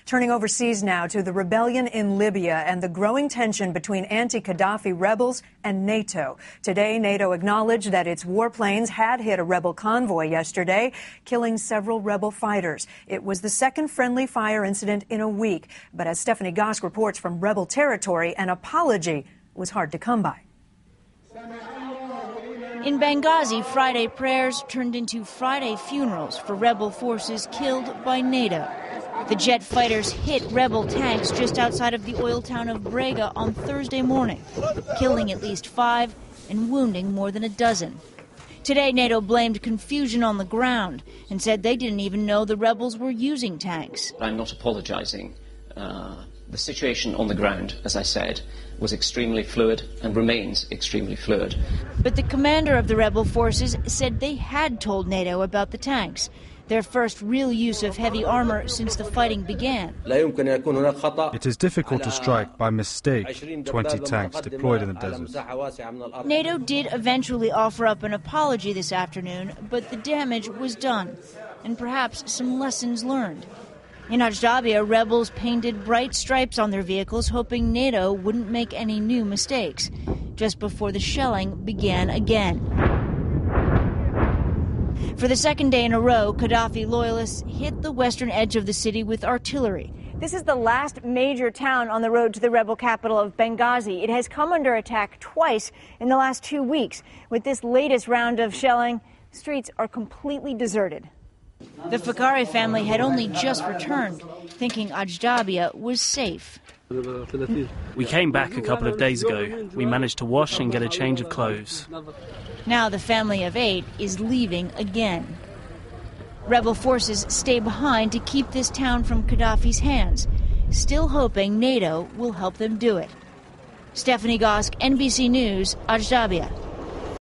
Turning overseas now to the rebellion in Libya and the growing tension between anti-Gaddafi rebels and NATO. Today, NATO acknowledged that its warplanes had hit a rebel convoy yesterday, killing several rebel fighters. It was the second friendly fire incident in a week. But as Stephanie Gosk reports from rebel territory, an apology was hard to come by. In Benghazi, Friday prayers turned into Friday funerals for rebel forces killed by NATO. The jet fighters hit rebel tanks just outside of the oil town of Brega on Thursday morning, killing at least 5 and wounding more than a dozen. Today, NATO blamed confusion on the ground and said they didn't even know the rebels were using tanks. I'm not apologizing. The situation on the ground, as I said, was extremely fluid and remains extremely fluid. But the commander of the rebel forces said they had told NATO about the tanks, their first real use of heavy armor since the fighting began. It is difficult to strike by mistake 20 tanks deployed in the desert. NATO did eventually offer up an apology this afternoon, but the damage was done, and perhaps some lessons learned. In Ajdabia, rebels painted bright stripes on their vehicles, hoping NATO wouldn't make any new mistakes, just before the shelling began again. For the second day in a row, Gaddafi loyalists hit the western edge of the city with artillery. This is the last major town on the road to the rebel capital of Benghazi. It has come under attack twice in the last 2 weeks. With this latest round of shelling, streets are completely deserted. The Fakari family had only just returned, thinking Ajdabia was safe. We came back a couple of days ago. We managed to wash and get a change of clothes. Now the family of 8 is leaving again. Rebel forces stay behind to keep this town from Gaddafi's hands, still hoping NATO will help them do it. Stephanie Gosk, NBC News, Ajdabia.